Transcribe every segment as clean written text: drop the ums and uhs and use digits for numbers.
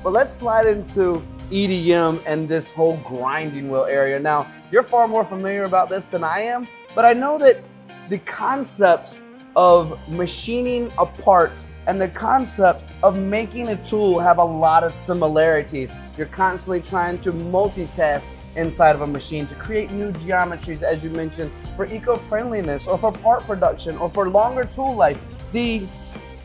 But let's slide into EDM and this whole grinding wheel area. Now, you're far more familiar about this than I am, but I know that the concept of machining a part and the concept of making a tool have a lot of similarities. You're constantly trying to multitask inside of a machine to create new geometries, as you mentioned, for eco-friendliness or for part production or for longer tool life. The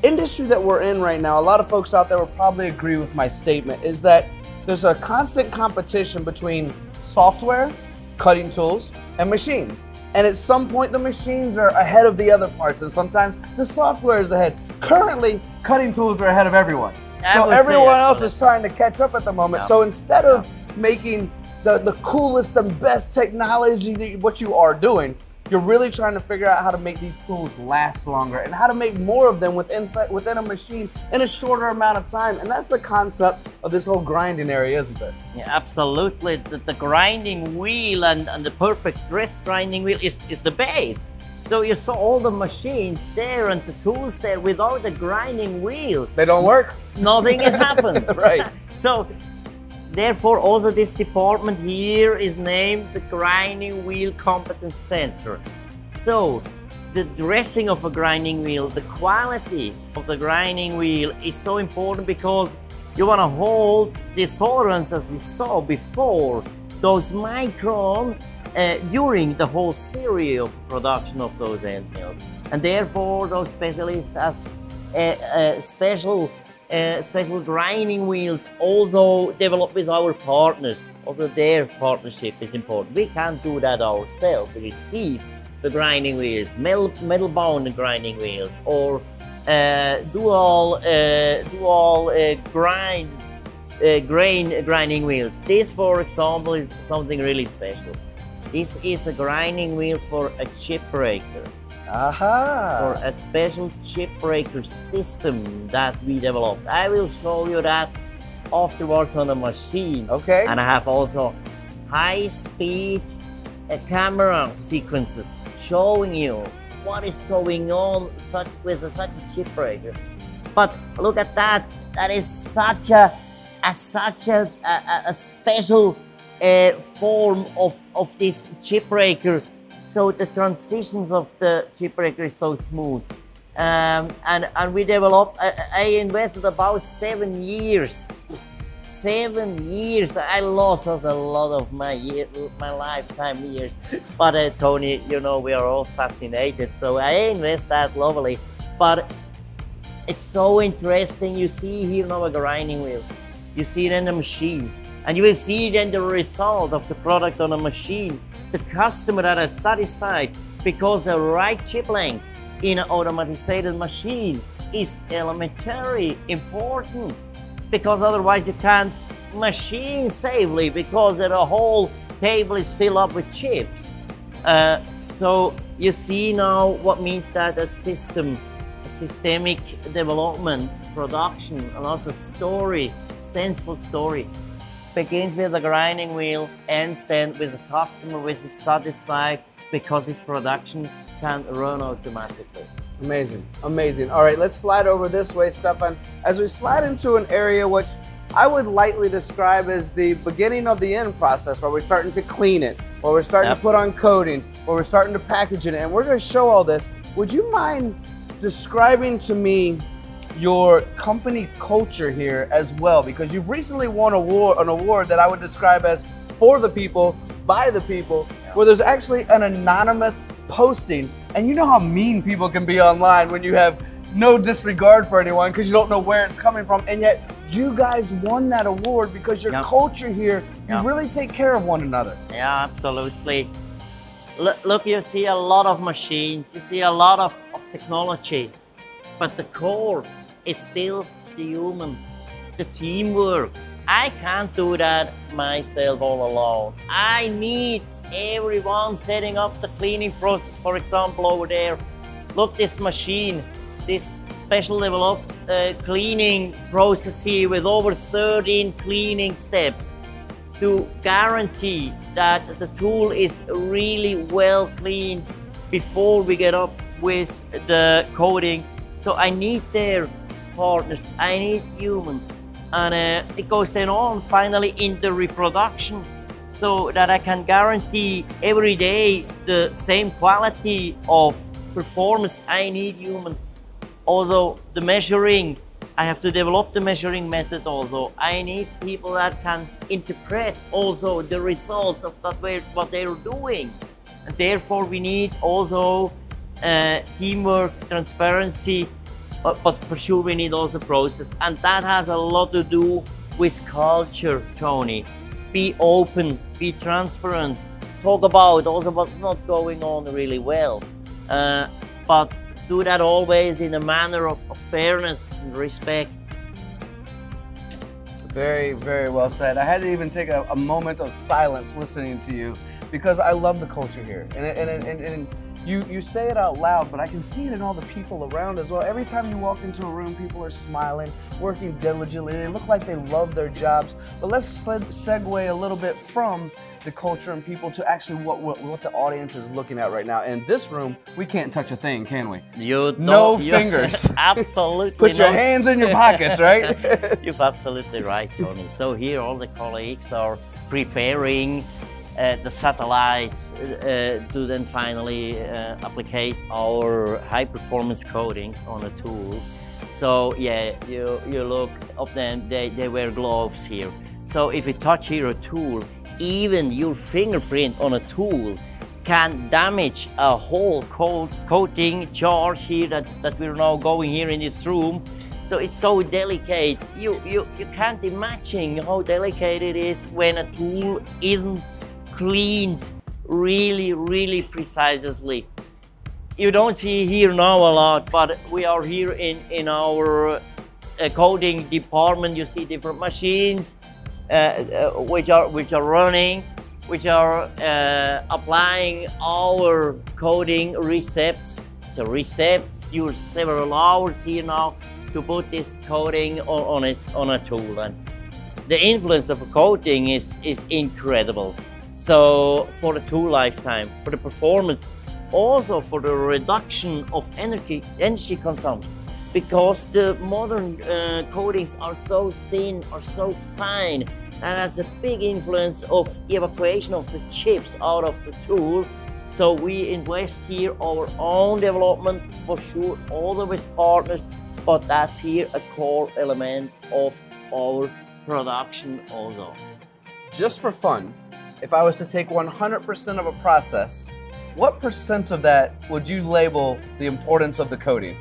industry that we're in right now, a lot of folks out there will probably agree with my statement, is that there's a constant competition between software, cutting tools, and machines. And at some point, the machines are ahead of the other parts, and sometimes the software is ahead. Currently, cutting tools are ahead of everyone. So everyone else is trying to catch up at the moment. So instead of making the coolest and best technology that what you are doing, you're really trying to figure out how to make these tools last longer and how to make more of them within a machine in a shorter amount of time. And that's the concept of this whole grinding area, isn't it? Yeah, absolutely. The grinding wheel and the perfect dress grinding wheel is the base. So you saw all the machines there and the tools there. Without the grinding wheel, they don't work. Nothing has happened. Right. So therefore, also this department here is named the Grinding Wheel Competence Center. So the dressing of a grinding wheel, the quality of the grinding wheel is so important because you want to hold this tolerance, as we saw before, those micron during the whole series of production of those end mills. And therefore, those specialists have special grinding wheels also developed with our partners. Also their partnership is important. We can't do that ourselves. We receive the grinding wheels, metal bound grinding wheels, or dual grain grinding wheels. This, for example, is something really special. This is a grinding wheel for a chip breaker. For a special chip breaker system that we developed. I will show you that afterwards on a machine. Okay. And I have also high-speed camera sequences showing you what is going on with such a chip breaker. But look at that. That is such a special form of this chip breaker. So the transitions of the chip breaker is so smooth. And we developed, I invested about 7 years. 7 years. I lost a lot of my lifetime years. But Tony, you know, we are all fascinated. So I invest that globally. But it's so interesting. You see here now a grinding wheel. You see it in a machine. And you will see then the result of the product on a machine. The customer that is satisfied because the right chip length in an automated machine is elementary important, because otherwise you can't machine safely because the whole table is filled up with chips. So you see now what means that a systemic development, production, and also story, sensible story, begins with a grinding wheel, ends then with a customer which is satisfied because his production can run automatically. Amazing, amazing. All right, let's slide over this way, Stefan. As we slide into an area which I would lightly describe as the beginning of the end process, where we're starting to clean it, where we're starting to put on coatings, where we're starting to package it, and we're going to show all this. Would you mind describing to me your company culture here as well, because you've recently won an award that I would describe as for the people, by the people, where there's actually an anonymous posting. And you know how mean people can be online when you have no disregard for anyone because you don't know where it's coming from, and yet you guys won that award because your culture here, you really take care of one another. Yeah, absolutely. Look, you see a lot of machines, you see a lot of technology, but the core is still the human, the teamwork. I can't do that myself all alone. I need everyone setting up the cleaning process. For example, over there, look, this machine, this special developed cleaning process here with over 13 cleaning steps to guarantee that the tool is really well cleaned before we get up with the coating. So I need their partners, I need human And it goes then on finally into reproduction, so that I can guarantee every day the same quality of performance. I need human. Also the measuring, I have to develop the measuring method also. I need people that can interpret also the results of what they're doing. And therefore we need also teamwork, transparency, but for sure we need also process. And that has a lot to do with culture, Tony. Be open, be transparent, talk about also what's not going on really well. But do that always in a manner of fairness and respect. Very, very well said. I had to even take a moment of silence listening to you because I love the culture here. And you say it out loud, but I can see it in all the people around as well. Every time you walk into a room, people are smiling, working diligently. They look like they love their jobs. But let's segue a little bit from the culture and people to actually what the audience is looking at right now. And in this room, we can't touch a thing, can we? No fingers. Absolutely. Put your hands in your pockets, right? You're absolutely right, Tony. So here all the colleagues are preparing the satellites to then finally apply our high performance coatings on a tool. So yeah, you look up them, they wear gloves here. So if you touch here a tool, even your fingerprint on a tool can damage a whole coating charge here that we're now going here in this room. So it's so delicate. You can't imagine how delicate it is when a tool isn't cleaned really precisely. You don't see here now a lot, but we are here in our coating department. You see different machines which are running, which are applying our coating recepts. So recept use several hours here now to put this coating on a tool, and the influence of a coating is incredible. So for the tool lifetime, for the performance, also for the reduction of energy consumption, because the modern coatings are so thin or so fine, that has a big influence of evacuation of the chips out of the tool. So we invest here our own development, for sure, also with partners, but that's here a core element of our production also. Just for fun, if I was to take 100% of a process, what percent of that would you label the importance of the coating?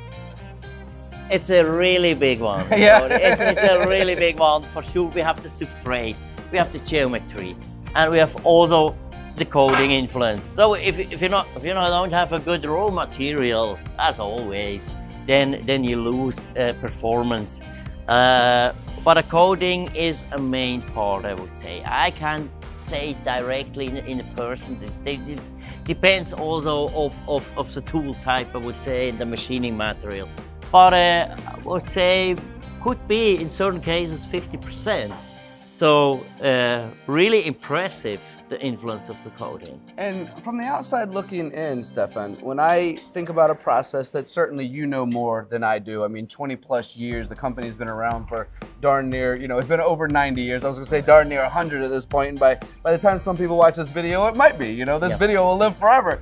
It's a really big one. Yeah. It's a really big one. For sure, we have the substrate, we have the geometry, and we have also the coating influence. So if you don't have a good raw material, as always, then you lose performance. But a coating is a main part, I would say. I can't say directly in a person. It depends also of the tool type, I would say, the machining material. But I would say could be in certain cases 50%. So really impressive, the influence of the coating. And from the outside looking in, Stefan, when I think about a process that certainly you know more than I do, I mean 20 plus years, the company's been around for darn near, it's been over 90 years. I was gonna say darn near 100 at this point, and by the time some people watch this video, it might be, this video will live forever.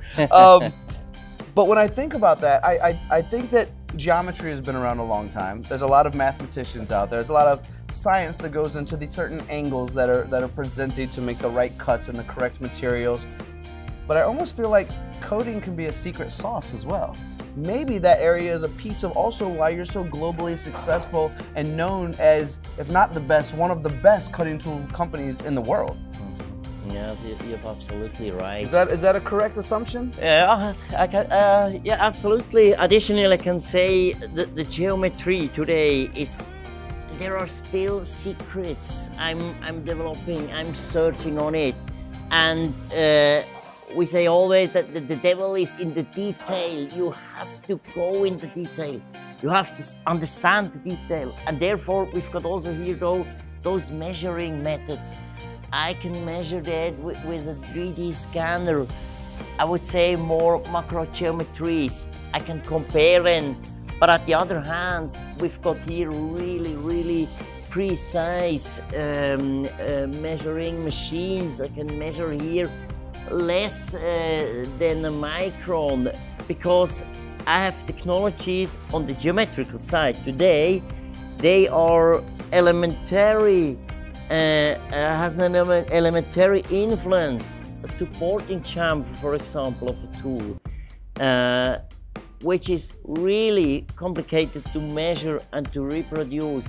But when I think about that, I think that geometry has been around a long time. There's a lot of mathematicians out there. There's a lot of science that goes into the certain angles that are presented to make the right cuts and the correct materials. But I almost feel like coating can be a secret sauce as well. Maybe that area is a piece of also why you're so globally successful and known as, if not the best, one of the best cutting tool companies in the world. Yeah, you're absolutely right. Is that a correct assumption? Yeah, yeah, absolutely. Additionally, I can say that the geometry today is, there are still secrets. I'm developing, I'm searching on it. And we say always that the devil is in the detail. You have to go in the detail. You have to understand the detail. And therefore, we've got also here those measuring methods. I can measure that with a 3D scanner. I would say more macro geometries. I can compare them. But at the other hand, we've got here really precise measuring machines. I can measure here less than a micron, because I have technologies on the geometrical side today. They are elementary, has an elementary influence, a supporting chamfer, for example, of a tool, which is really complicated to measure and to reproduce.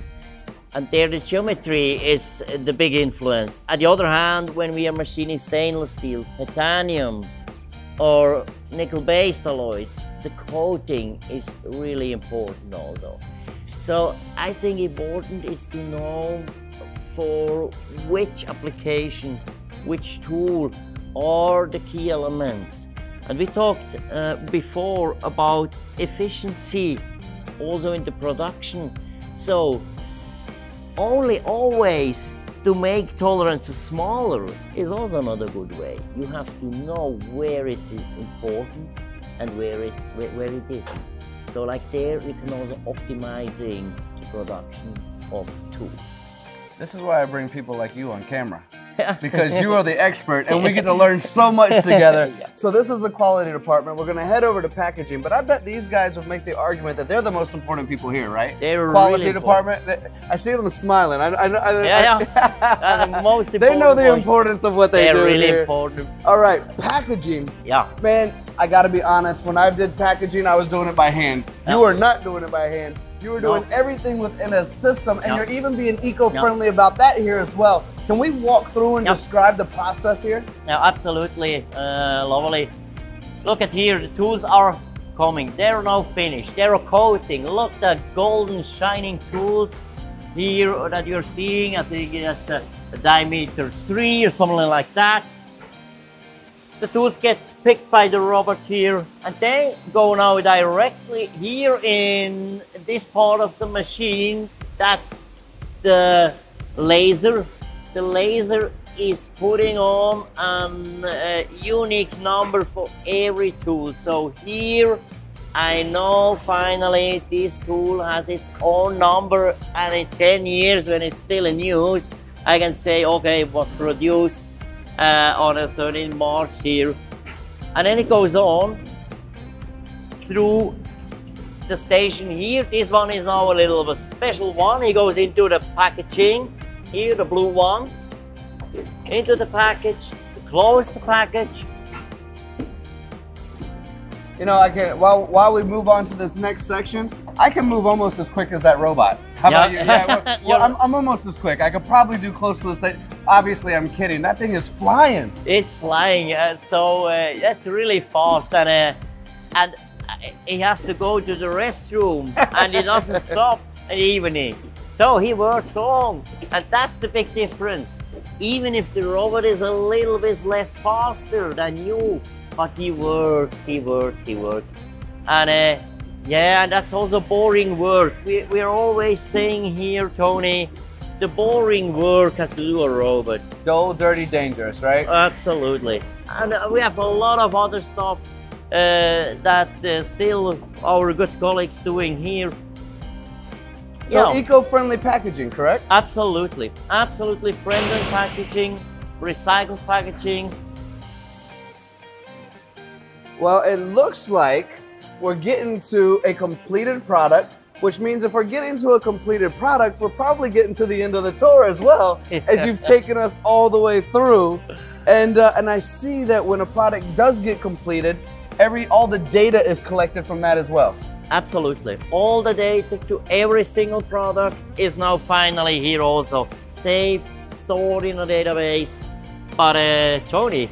And there the geometry is the big influence. On the other hand, when we are machining stainless steel, titanium, or nickel-based alloys, the coating is really important also. So I think important is to know for which application, which tool are the key elements. And we talked before about efficiency also in the production. So only always to make tolerances smaller is also not a good way. You have to know where it is important and where it isn't. So like there, we can also optimizing the production of tools. This is why I bring people like you on camera. Because you are the expert and we get to learn so much together. Yeah. So this is the quality department. We're gonna head over to packaging, but I bet these guys would make the argument that they're the most important people here, right? They're quality really department. I see them smiling. Yeah. The most important. They know the importance of what they do. They're really here. important. All right, packaging. Yeah. Man, I gotta be honest, when I did packaging, I was doing it by hand. You were not doing it by hand. You were doing everything within a system, and you're even being eco-friendly about that here as well. Can we walk through and describe the process here? Yeah, absolutely, lovely. Look at here, the tools are coming. They're now finished. They're coating. Look at the golden shining tools here that you're seeing. I think that's a diameter 3 or something like that. The tools get picked by the robot here, and they go now directly here in this part of the machine. That's the laser. The laser is putting on a unique number for every tool. So here I know finally this tool has its own number, and in 10 years when it's still in use, I can say, okay, it was produced on a 13th March here. And then it goes on through the station here. This one is now a little bit special one. He goes into the packaging, here the blue one, into the package, close the package. You know, I can, while we move on to this next section, I can move almost as quick as that robot. How about you? Yeah, well, I'm almost as quick. I could probably do close to the same. Obviously, I'm kidding. That thing is flying. It's flying, so that's really fast, and he has to go to the restroom, and he doesn't stop in the evening. So he works on, and that's the big difference. Even if the robot is a little bit less faster than you, but he works. And yeah, that's also boring work. We're always saying here, Tony, the boring work has to do a robot. Dull, dirty, dangerous, right? Absolutely. And we have a lot of other stuff that still our good colleagues doing here. So eco-friendly packaging, correct? Absolutely. Absolutely friendly packaging, recycled packaging. Well, it looks like we're getting to a completed product, which means if we're getting to a completed product, we're probably getting to the end of the tour as well, as you've taken us all the way through. And I see that when a product does get completed, all the data is collected from that as well. Absolutely. All the data to every single product is now finally here also. Saved, stored in a database. But Tony,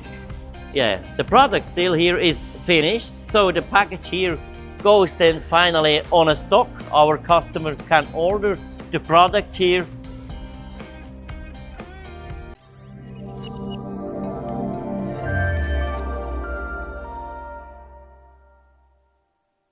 yeah, the product still here is finished. So the package here goes then finally on a stock. Our customer can order the product here